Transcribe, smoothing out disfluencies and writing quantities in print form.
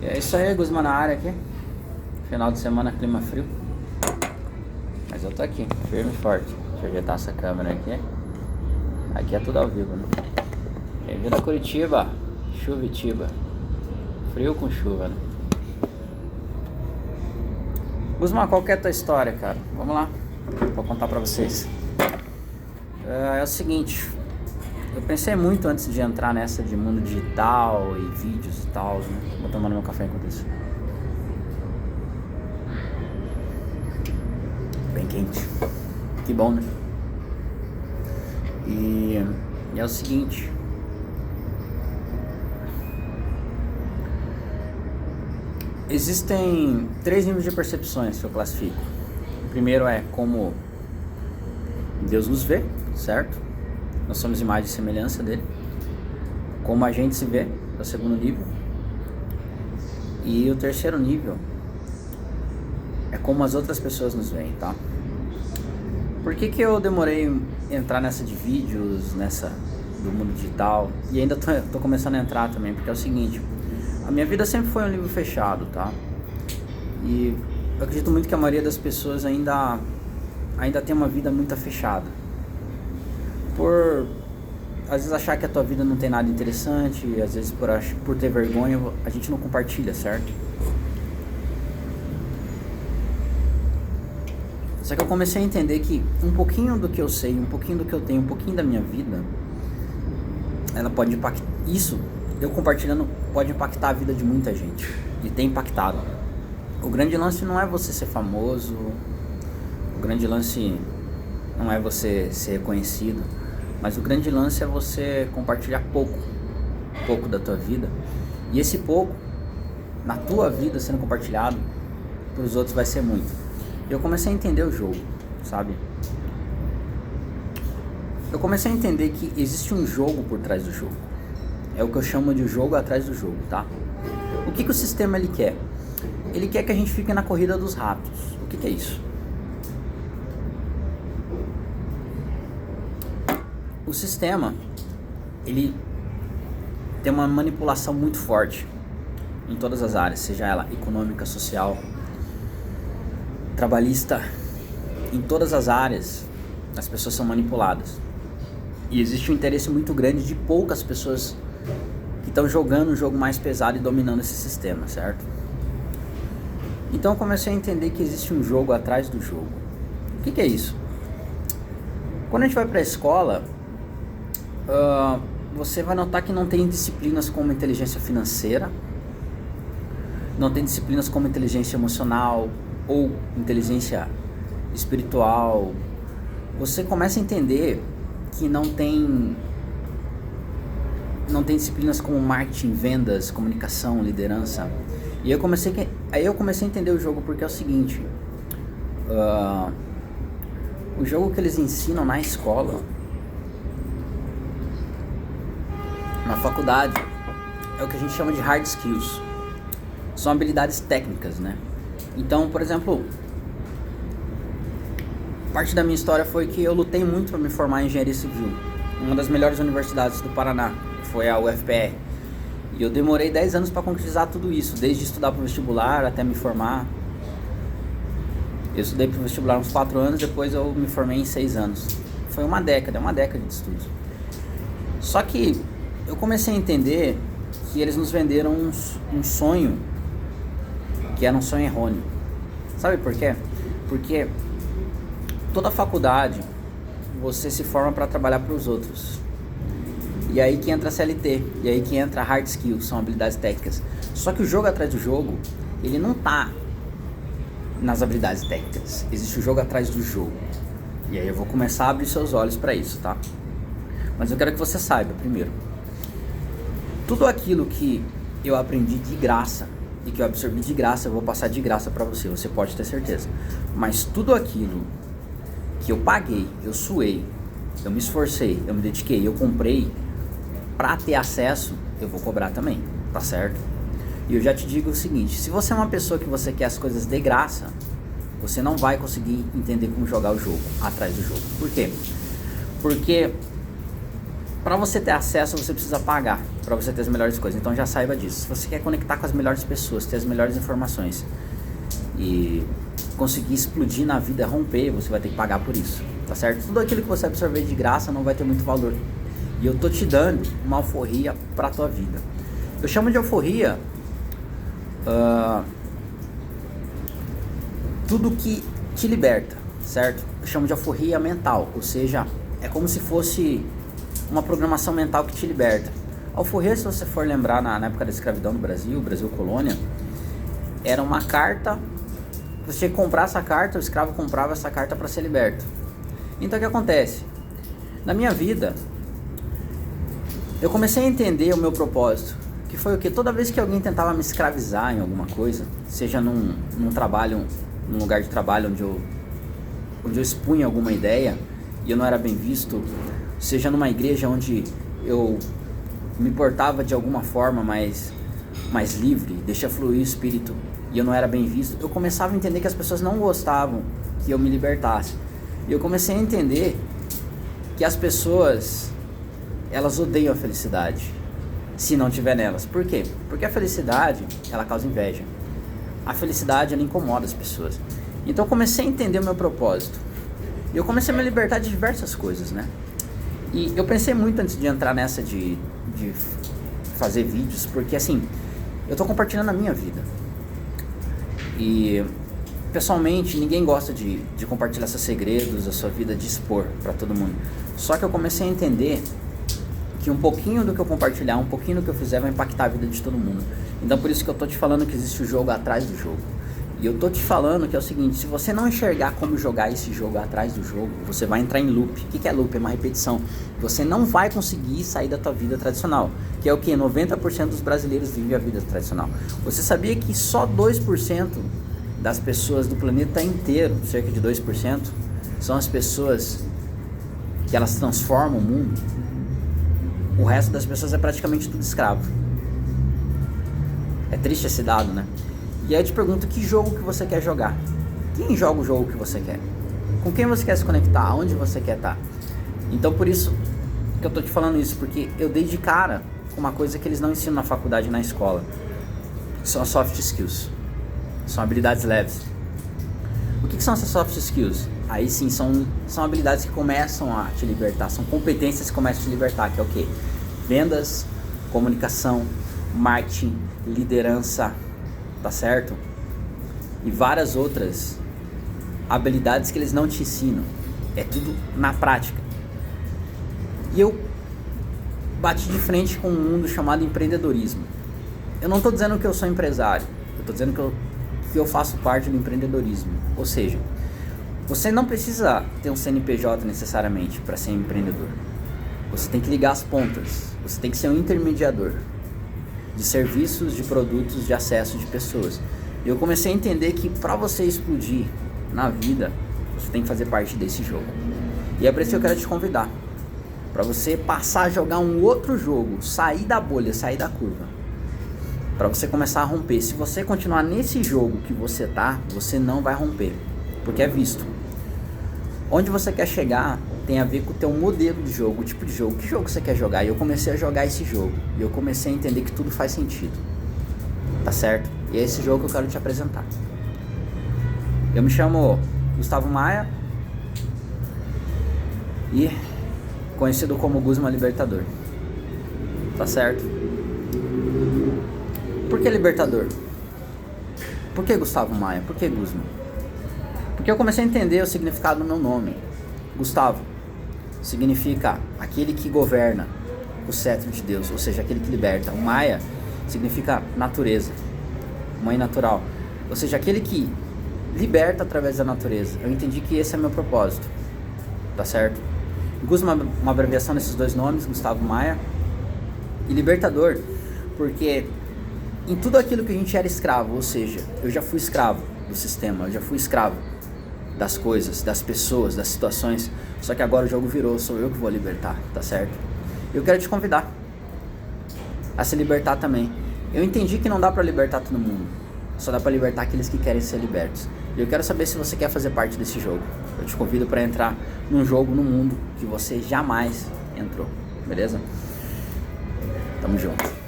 E é isso aí, Guzmán na área aqui. Final de semana, clima frio. Mas eu tô aqui, firme e forte. Deixa eu ajeitar essa câmera aqui. Aqui é tudo ao vivo, né? Bem-vindo a Curitiba, Chuvitiba. Frio com chuva, né? Guzmán, qual que é a tua história, cara? Vamos lá, vou contar pra vocês. É o seguinte, eu pensei muito antes de entrar nessa de mundo digital e vídeos e tal, né? Vou tomando meu café enquanto isso. Bem quente. Que bom, né? E é o seguinte. Existem 3 níveis de percepções que eu classifico. O primeiro é como Deus nos vê, certo? Nós somos imagem e semelhança dele. Como a gente se vê, é o segundo nível. E o terceiro nível é como as outras pessoas nos veem, tá? Por que eu demorei a entrar nessa de vídeos, nessa do mundo digital? E ainda tô começando a entrar também, porque é o seguinte, a minha vida sempre foi um livro fechado, tá? E eu acredito muito que a maioria das pessoas ainda tem uma vida muito fechada. Por às vezes achar que a tua vida não tem nada interessante, e às vezes por ter vergonha, a gente não compartilha, certo? Só que eu comecei a entender que um pouquinho do que eu sei, um pouquinho do que eu tenho, um pouquinho da minha vida, ela pode impactar, isso, eu compartilhando, pode impactar a vida de muita gente. E tem impactado. O grande lance não é você ser famoso, o grande lance não é você ser reconhecido, mas o grande lance é você compartilhar pouco da tua vida. E esse pouco, na tua vida sendo compartilhado, para os outros vai ser muito. Eu comecei a entender o jogo, sabe? Eu comecei a entender que existe um jogo por trás do jogo. É o que eu chamo de jogo atrás do jogo, tá? O que o sistema ele quer? Ele quer que a gente fique na corrida dos ratos. O que é isso? O sistema, ele tem uma manipulação muito forte em todas as áreas, seja ela econômica, social, trabalhista. Em todas as áreas as pessoas são manipuladas e existe um interesse muito grande de poucas pessoas que estão jogando um jogo mais pesado e dominando esse sistema, certo? Então eu comecei a entender que existe um jogo atrás do jogo. O que é isso? Quando a gente vai para a escola, você vai notar que não tem disciplinas como inteligência financeira, não tem disciplinas como inteligência emocional ou inteligência espiritual. Você começa a entender que não tem disciplinas como marketing, vendas, comunicação, liderança. E aí eu comecei a entender o jogo, porque é o seguinte, o jogo que eles ensinam na escola, na faculdade, é o que a gente chama de hard skills. São habilidades técnicas, né? Então, por exemplo, parte da minha história foi que eu lutei muito para me formar em engenharia civil. Uma das melhores universidades do Paraná foi a UFPR. E eu demorei 10 anos para concretizar tudo isso, desde estudar para o vestibular até me formar. Eu estudei para o vestibular uns 4 anos, depois eu me formei em 6 anos. Foi uma década de estudos. Só que eu comecei a entender que eles nos venderam um sonho que era um sonho errôneo. Sabe por quê? Porque toda faculdade você se forma para trabalhar para os outros. E aí que entra a CLT, e aí que entra a hard skills, são habilidades técnicas. Só que o jogo atrás do jogo, ele não tá nas habilidades técnicas. Existe o jogo atrás do jogo. E aí eu vou começar a abrir seus olhos para isso, tá? Mas eu quero que você saiba, primeiro, tudo aquilo que eu aprendi de graça e que eu absorvi de graça, eu vou passar de graça para você pode ter certeza. Mas tudo aquilo que eu paguei, eu suei, eu me esforcei, eu me dediquei, eu comprei para ter acesso, eu vou cobrar também, tá certo? E eu já te digo o seguinte, se você é uma pessoa que você quer as coisas de graça, você não vai conseguir entender como jogar o jogo, atrás do jogo. Por quê? Porque para você ter acesso, você precisa pagar para você ter as melhores coisas. Então já saiba disso. Se você quer conectar com as melhores pessoas, ter as melhores informações e conseguir explodir na vida, romper, você vai ter que pagar por isso, tá certo? Tudo aquilo que você absorver de graça não vai ter muito valor. E eu tô te dando uma alforria pra tua vida. Eu chamo de alforria tudo que te liberta, certo? Eu chamo de alforria mental, ou seja, é como se fosse uma programação mental que te liberta. Alforria, se você for lembrar, na época da escravidão no Brasil colônia, era uma carta, você tinha que comprar essa carta, o escravo comprava essa carta para ser liberto. Então o que acontece? Na minha vida, eu comecei a entender o meu propósito, que foi o que? Toda vez que alguém tentava me escravizar em alguma coisa, seja num trabalho, num lugar de trabalho onde eu expunha alguma ideia e eu não era bem visto, seja numa igreja onde eu me portava de alguma forma mais livre, deixa fluir o espírito e eu não era bem visto, eu começava a entender que as pessoas não gostavam que eu me libertasse. E eu comecei a entender que as pessoas, elas odeiam a felicidade se não tiver nelas. Por quê? Porque a felicidade, ela causa inveja. A felicidade, ela incomoda as pessoas. Então eu comecei a entender o meu propósito. E eu comecei a me libertar de diversas coisas, né? E eu pensei muito antes de entrar nessa de fazer vídeos, porque assim, eu tô compartilhando a minha vida. E pessoalmente, ninguém gosta de compartilhar seus segredos, a sua vida, de expor pra todo mundo. Só que eu comecei a entender que um pouquinho do que eu compartilhar, um pouquinho do que eu fizer vai impactar a vida de todo mundo. Então por isso que eu tô te falando que existe o jogo atrás do jogo. E eu tô te falando que é o seguinte, se você não enxergar como jogar esse jogo atrás do jogo, você vai entrar em loop. O que é loop? É uma repetição. Você não vai conseguir sair da tua vida tradicional. Que é o que? 90% dos brasileiros vivem a vida tradicional. Você sabia que só 2% das pessoas do planeta inteiro, cerca de 2%, são as pessoas que elas transformam o mundo? O resto das pessoas é praticamente tudo escravo. É triste esse dado, né? E aí eu te pergunto, que jogo que você quer jogar? Quem joga o jogo que você quer? Com quem você quer se conectar? Aonde você quer estar? Então por isso que eu tô te falando isso, porque eu dei de cara com uma coisa que eles não ensinam na faculdade e na escola. São as soft skills. São habilidades leves. O que são essas soft skills? Aí sim, são habilidades que começam a te libertar, são competências que começam a te libertar, que é o quê? Vendas, comunicação, marketing, liderança, tá certo? E várias outras habilidades que eles não te ensinam. É tudo na prática. E eu bati de frente com um mundo chamado empreendedorismo. Eu não estou dizendo que eu sou empresário, eu estou dizendo que eu faço parte do empreendedorismo. Ou seja, você não precisa ter um CNPJ necessariamente para ser empreendedor. Você tem que ligar as pontas. Você tem que ser um intermediador de serviços, de produtos, de acesso de pessoas. E eu comecei a entender que para você explodir na vida, você tem que fazer parte desse jogo. E é por isso que eu quero te convidar para você passar a jogar um outro jogo, sair da bolha, sair da curva, para você começar a romper. Se você continuar nesse jogo que você tá, você não vai romper, porque é visto. Onde você quer chegar tem a ver com o teu modelo de jogo, o tipo de jogo. Que jogo você quer jogar? E eu comecei a jogar esse jogo. E eu comecei a entender que tudo faz sentido. Tá certo? E é esse jogo que eu quero te apresentar. Eu me chamo Gustavo Maia. E conhecido como Guzma Libertador. Tá certo? Por que Libertador? Por que Gustavo Maia? Por que Guzma? Porque eu comecei a entender o significado do meu nome. Gustavo significa aquele que governa o cetro de Deus, ou seja, aquele que liberta. O Maia significa natureza, mãe natural, ou seja, aquele que liberta através da natureza. Eu entendi que esse é meu propósito, tá certo? Guzma é uma abreviação desses dois nomes, Gustavo Maia, e Libertador, porque em tudo aquilo que a gente era escravo, ou seja, eu já fui escravo do sistema, eu já fui escravo das coisas, das pessoas, das situações, só que agora o jogo virou, sou eu que vou libertar, tá certo? Eu quero te convidar a se libertar também. Eu entendi que não dá pra libertar todo mundo, só dá pra libertar aqueles que querem ser libertos. E eu quero saber se você quer fazer parte desse jogo. Eu te convido para entrar num jogo, num mundo que você jamais entrou. beleza? Tamo junto.